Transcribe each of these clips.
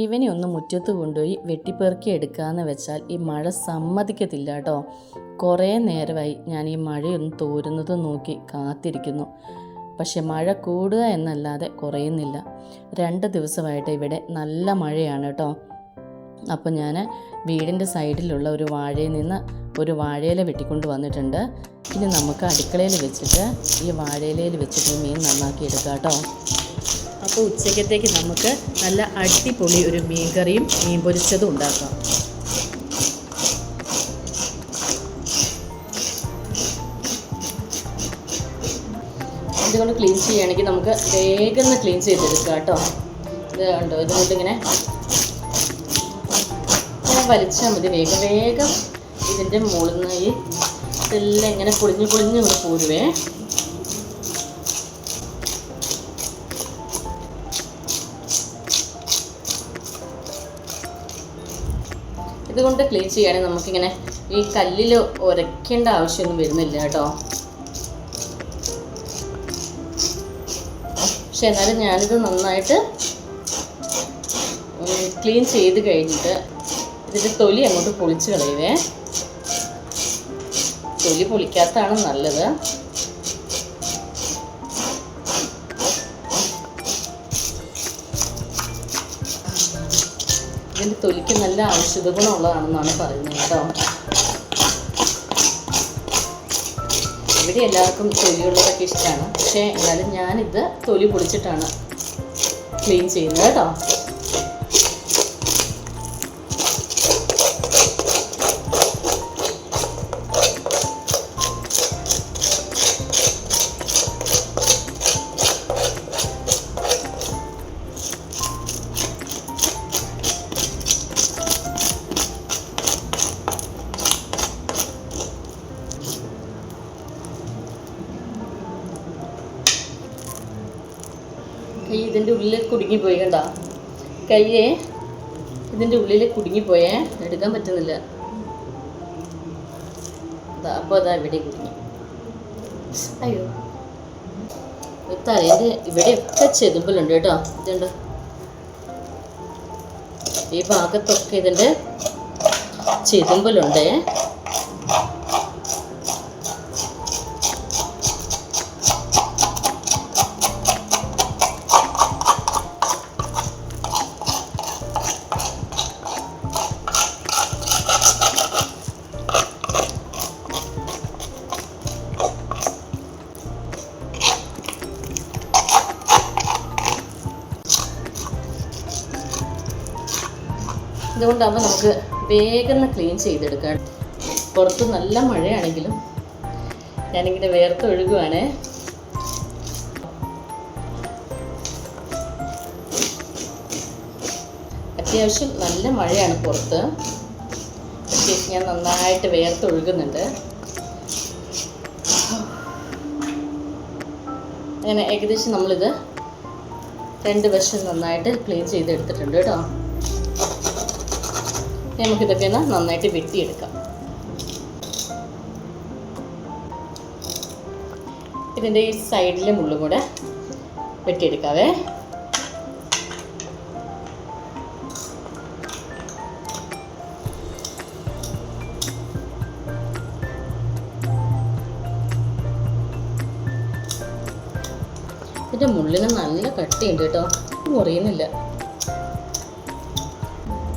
ഇവനെ ഒന്ന് മുറ്റത്ത് കൊണ്ടുപോയി വെട്ടിപ്പെറുക്കി എടുക്കാമെന്ന് വെച്ചാൽ ഈ മഴ സമ്മതിക്കത്തില്ല കേട്ടോ. കുറേ നേരമായി ഞാൻ ഈ മഴയൊന്ന് തോരുന്നത് നോക്കി കാത്തിരിക്കുന്നു. പക്ഷെ മഴ കൂടുക എന്നല്ലാതെ കുറയുന്നില്ല. 2 ദിവസമായിട്ട് ഇവിടെ നല്ല മഴയാണ് കേട്ടോ. അപ്പോൾ ഞാൻ വീടിൻ്റെ സൈഡിലുള്ള ഒരു വാഴയിൽ നിന്ന് ഒരു വാഴയില വെട്ടിക്കൊണ്ട് വന്നിട്ടുണ്ട്. ഇനി നമുക്ക് അടുക്കളയിൽ വെച്ചിട്ട് ഈ വാഴയിലയിൽ വെച്ചിട്ട് മീൻ നന്നാക്കി എടുക്കാം കേട്ടോ. അപ്പോൾ ഉച്ചക്കത്തേക്ക് നമുക്ക് നല്ല അടിപൊളി ഒരു മീൻ കറിയും മീൻ പൊരിച്ചതും ഉണ്ടാക്കാം. ഇതുകൊണ്ട് ക്ലീൻ ചെയ്യുകയാണെങ്കിൽ നമുക്ക് വേഗം ക്ലീൻ ചെയ്തെടുക്കാം കേട്ടോ. ഇത് കണ്ടോ, ഇതുകൊണ്ടിങ്ങനെ വലിച്ചാൽ മതി. വേഗം ഇതിൻ്റെ മുകളിൽ നിന്ന് ഇതെല്ലാം ഇങ്ങനെ പൊളിഞ്ഞ് പോരുവേ. ഇതുകൊണ്ട് ക്ലീൻ ചെയ്യുകയാണെങ്കിൽ നമുക്കിങ്ങനെ ഈ കല്ലിൽ ഉരയ്ക്കേണ്ട ആവശ്യമൊന്നും വരുന്നില്ല കേട്ടോ. പക്ഷെ എന്നാലും ഞാനിത് നന്നായിട്ട് ക്ലീൻ ചെയ്ത് കഴിഞ്ഞിട്ട് ഇതിൻ്റെ തൊലി അങ്ങോട്ട് പൊളിച്ച് കളയുവേ. തൊലി പൊളിക്കാത്തതാണ് നല്ലത്. ഇതിൻ്റെ തൊലിക്ക് നല്ല ഔഷധ ഗുണമുള്ളതാണെന്നാണ് പറയുന്നത് കേട്ടോ. ഇവിടെ എല്ലാവർക്കും തൊലിയുള്ളതൊക്കെ ഇഷ്ടമാണ്. പക്ഷേ എന്നാലും ഞാനിത് തൊലി പൊളിച്ചിട്ടാണ് ക്ലീൻ ചെയ്യുന്നത് കേട്ടോ. കൈ ഇതിൻ്റെ ഉള്ളിൽ കുടുങ്ങിപ്പോയി കണ്ടോ. കയ്യേ ഇതിൻ്റെ ഉള്ളിൽ കുടുങ്ങിപ്പോയേ, എടുക്കാൻ പറ്റുന്നില്ല. അപ്പോൾ അതാ ഇവിടെ കുടുങ്ങി. അയ്യോ, തലേൻ്റെ ഇവിടെയൊക്കെ ചെതുമ്പലുണ്ട് കേട്ടോ. ഇതുണ്ട്, ഈ ഭാഗത്തൊക്കെ ഇതിൻ്റെ ചെതുമ്പലുണ്ടേ. ഇതുകൊണ്ടാകുമ്പോൾ നമുക്ക് വേഗം ക്ലീൻ ചെയ്തെടുക്കാം. പുറത്ത് നല്ല മഴയാണെങ്കിലും ഞാനിങ്ങനെ വേർത്തൊഴുകുവാണ്. അത്യാവശ്യം നല്ല മഴയാണ് പുറത്ത്. പക്ഷേ ഞാൻ നന്നായിട്ട് വേർത്തൊഴുകുന്നുണ്ട്. അങ്ങനെ ഏകദേശം നമ്മളിത് 2 വശം നന്നായിട്ട് ക്ലീൻ ചെയ്തെടുത്തിട്ടുണ്ട് കേട്ടോ. നമുക്കിതൊക്കെ നന്നായിട്ട് വെട്ടിയെടുക്കാം. ഇതിൻ്റെ ഈ സൈഡിലെ മുള്ളും കൂടെ വെട്ടിയെടുക്കാവേ. ഇതിൻ്റെ മുള്ളിന് നല്ല കട്ടിയുണ്ട് കേട്ടോ, മുറിയുന്നില്ല.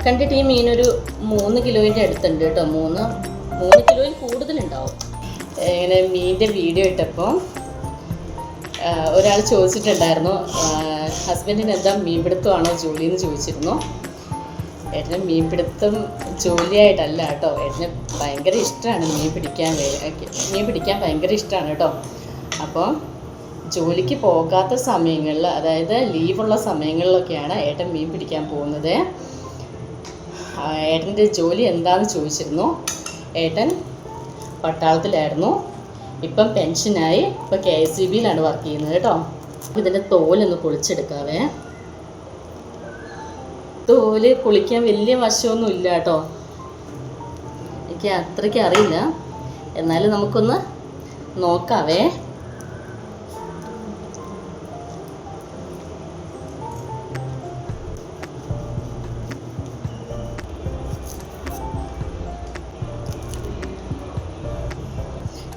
കണ്ടിട്ട് ഈ മീനൊരു 3 കിലോൻ്റെ അടുത്തുണ്ട് കേട്ടോ. 3 കിലോയിൽ കൂടുതലുണ്ടാവും. ഇങ്ങനെ മീനിൻ്റെ വീഡിയോ ഇട്ടപ്പോൾ ഒരാൾ ചോദിച്ചിട്ടുണ്ടായിരുന്നു, ഹസ്ബൻഡിന് എന്താ മീൻപിടുത്തമാണോ ജോലി എന്ന് ചോദിച്ചിരുന്നു. ഏട്ടന് മീൻപിടുത്തം ജോലിയായിട്ടല്ല കേട്ടോ. ഏട്ടന് ഭയങ്കര ഇഷ്ടമാണ് മീൻ പിടിക്കാൻ ഭയങ്കര ഇഷ്ടമാണ് കേട്ടോ. അപ്പോൾ ജോലിക്ക് പോകാത്ത സമയങ്ങളിൽ, അതായത് ലീവുള്ള സമയങ്ങളിലൊക്കെയാണ് ഏട്ടൻ മീൻ പിടിക്കാൻ പോകുന്നത്. ഏട്ടൻ്റെ ജോലി എന്താണെന്ന് ചോദിച്ചിരുന്നു. ഏട്ടൻ പട്ടാളത്തിലായിരുന്നു, ഇപ്പം പെൻഷനായി. ഇപ്പോൾ KSEBയിലാണ് വർക്ക് ചെയ്യുന്നത് കേട്ടോ. ഇതിൻ്റെ തോലൊന്ന് പൊളിച്ചെടുക്കാവേ. തോല് പൊളിക്കാൻ വലിയ വശമൊന്നും ഇല്ല കേട്ടോ. എനിക്ക് അത്രയ്ക്ക് അറിയില്ല, എന്നാലും നമുക്കൊന്ന് നോക്കാവേ.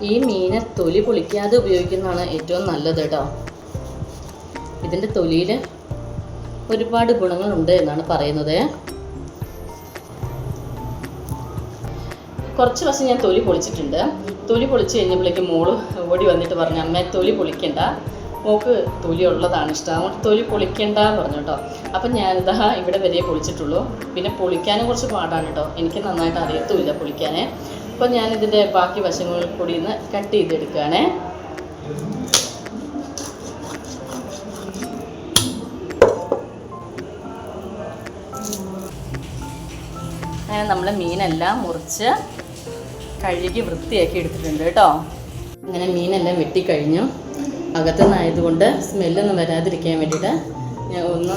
ഈ മീനെ തൊലി പൊളിക്കാതെ ഉപയോഗിക്കുന്നതാണ് ഏറ്റവും നല്ലത് കേട്ടോ. ഇതിൻ്റെ തൊലിയിൽ ഒരുപാട് ഗുണങ്ങളുണ്ട് എന്നാണ് പറയുന്നത്. കുറച്ച് വശം ഞാൻ തൊലി പൊളിച്ചിട്ടുണ്ട്. തൊലി പൊളിച്ച് കഴിഞ്ഞപ്പോഴേക്കും മോള് ഓടി വന്നിട്ട് പറഞ്ഞു, അമ്മ തൊലി പൊളിക്കണ്ട, മോൾക്ക് തൊലി ഉള്ളതാണ് ഇഷ്ടം, അങ്ങോട്ട് തൊലി പൊളിക്കണ്ട എന്ന് പറഞ്ഞു കേട്ടോ. അപ്പം ഞാനിതാ ഇവിടെ വരെ പൊളിച്ചിട്ടുള്ളൂ. പിന്നെ പൊളിക്കാനും കുറച്ച് പാടാണ് കേട്ടോ, എനിക്ക് നന്നായിട്ട് അറിയത്തുമില്ല പൊളിക്കാൻ. അപ്പോൾ ഞാനിതിൻ്റെ ബാക്കി വശങ്ങളിൽ കൂടി ഒന്ന് കട്ട് ചെയ്തെടുക്കുകയാണേ. അങ്ങനെ നമ്മൾ മീനെല്ലാം മുറിച്ച് കഴുകി വൃത്തിയാക്കി എടുത്തിട്ടുണ്ട് കേട്ടോ. അങ്ങനെ മീനെല്ലാം വെട്ടിക്കഴിഞ്ഞു. അകത്തുനിന്നായതുകൊണ്ട് സ്മെല്ലൊന്നും വരാതിരിക്കാൻ വേണ്ടിയിട്ട് ഞാൻ ഒന്ന്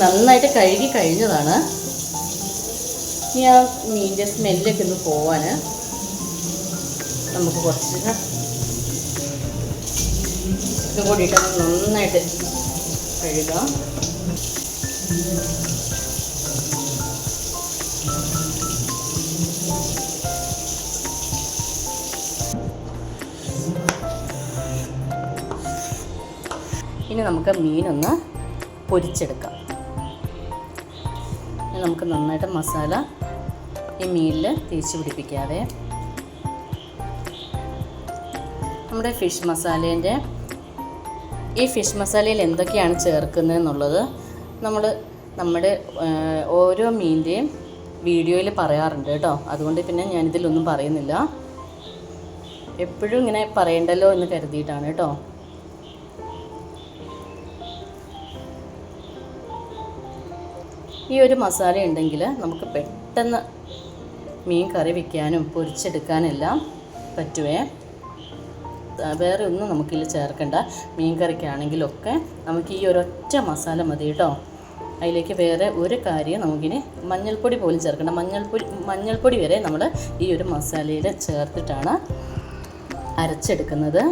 നന്നായിട്ട് കഴുകി കഴിഞ്ഞതാണ്. ഇനി ആ മീനിൻ്റെ സ്മെല്ലൊക്കെ ഒന്ന് പോവാൻ നമുക്ക് കുറച്ച് ഇതും കൂടിയിട്ട് നന്നായിട്ട് കഴുകാം. ഇനി നമുക്ക് മീനൊന്ന് പൊരിച്ചെടുക്കാം. നമുക്ക് നന്നായിട്ട് മസാല ഈ മീനിൽ തേച്ച് പിടിപ്പിക്കാതെ നമ്മുടെ ഫിഷ് മസാലേൻ്റെ ഈ ഫിഷ് മസാലയിൽ എന്തൊക്കെയാണ് ചേർക്കുന്നതെന്നുള്ളത് നമ്മുടെ ഓരോ മീനിൻ്റെയും വീഡിയോയിൽ പറയാറുണ്ട് കേട്ടോ. അതുകൊണ്ട് പിന്നെ ഞാനിതിലൊന്നും പറയുന്നില്ല. എപ്പോഴും ഇങ്ങനെ പറയണ്ടല്ലോ എന്ന് കരുതിയിട്ടാണ് കേട്ടോ. ഈ ഒരു മസാല ഉണ്ടെങ്കിൽ നമുക്ക് പെട്ടെന്ന് മീൻ കറി വയ്ക്കാനും പൊരിച്ചെടുക്കാനെല്ലാം പറ്റുമേ. വേറെ ഒന്നും നമുക്കിതിൽ ചേർക്കണ്ട. മീൻ കറിക്കാണെങ്കിലൊക്കെ നമുക്ക് ഈ ഒരൊറ്റ മസാല മതി കേട്ടോ. അതിലേക്ക് വേറെ ഒരു കാര്യം നമുക്കിനി മഞ്ഞൾപ്പൊടി പോലും ചേർക്കണ്ട. മഞ്ഞൾപ്പൊടി വരെ നമ്മൾ ഈ ഒരു മസാലയിൽ ചേർത്തിട്ടാണ് അരച്ചെടുക്കുന്നത്.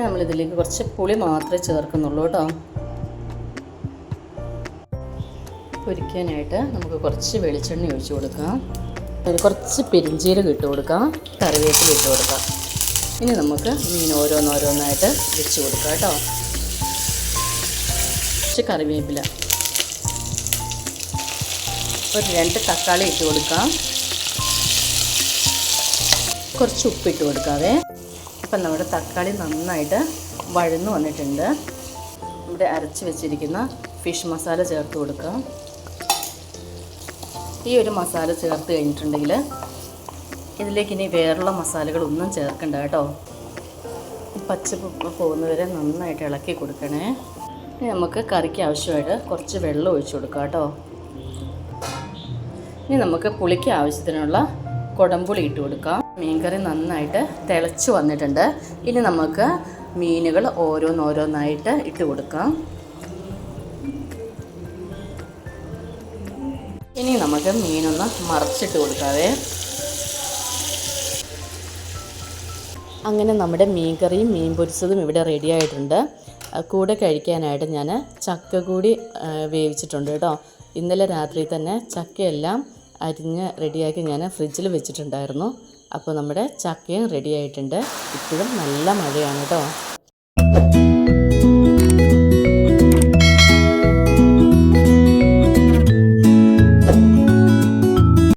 നമ്മളിതിലേക്ക് കുറച്ച് പുളി മാത്രമേ ചേർക്കുന്നുള്ളൂ കേട്ടോ. പൊരിക്കാനായിട്ട് നമുക്ക് കുറച്ച് വെളിച്ചെണ്ണ ഒഴിച്ച് കൊടുക്കാം. അതിന് കുറച്ച് പെരിഞ്ചീരകം ഇട്ട് കൊടുക്കാം, കറിവേപ്പില ഇട്ട് കൊടുക്കാം. ഇനി നമുക്ക് മീൻ ഓരോന്നോരോന്നായിട്ട് വെച്ച് കൊടുക്കാം കേട്ടോ. കുറച്ച് കറിവേപ്പില, ഒരു 2 തക്കാളി ഇട്ട് കൊടുക്കാം, കുറച്ച് ഉപ്പിട്ട് കൊടുക്കാവേ. അപ്പം നമ്മുടെ തക്കാളി നന്നായിട്ട് വഴന്നു വന്നിട്ടുണ്ട്. നമ്മുടെ അരച്ച് വെച്ചിരിക്കുന്ന ഫിഷ് മസാല ചേർത്ത് കൊടുക്കാം. ഈ ഒരു മസാല ചേർത്ത് കഴിഞ്ഞിട്ടുണ്ടെങ്കിൽ ഇതിലേക്ക് ഇനി വേറുള്ള മസാലകളൊന്നും ചേർക്കണ്ട കേട്ടോ. പച്ചപ്പ് പോകുന്നവരെ നന്നായിട്ട് ഇളക്കി കൊടുക്കണേ. ഇനി നമുക്ക് കറിക്ക് ആവശ്യമായിട്ട് കുറച്ച് വെള്ളം ഒഴിച്ച് കൊടുക്കാം കേട്ടോ. ഇനി നമുക്ക് പുളിക്ക് ആവശ്യത്തിനുള്ള കുടംപുളി ഇട്ട് കൊടുക്കാം. മീൻകറി നന്നായിട്ട് തിളച്ച് വന്നിട്ടുണ്ട്. ഇനി നമുക്ക് മീനുകൾ ഓരോന്നോരോന്നായിട്ട് ഇട്ട് കൊടുക്കാം. ഇനി നമുക്ക് മീനൊന്ന് മറച്ചിട്ട് കൊടുക്കാവേ. അങ്ങനെ നമ്മുടെ മീൻ കറിയും മീൻ പൊരിച്ചതും ഇവിടെ റെഡി ആയിട്ടുണ്ട്. കൂടെ കഴിക്കാനായിട്ട് ഞാൻ ചക്ക കൂടി വേവിച്ചിട്ടുണ്ട് കേട്ടോ. ഇന്നലെ രാത്രി തന്നെ ചക്കയെല്ലാം അരിഞ്ഞ് റെഡിയാക്കി ഞാൻ ഫ്രിഡ്ജിൽ വെച്ചിട്ടുണ്ടായിരുന്നു. അപ്പോൾ നമ്മുടെ ചക്കയും റെഡി ആയിട്ടുണ്ട്. ഇപ്പോഴും നല്ല മഴയാണ് കേട്ടോ.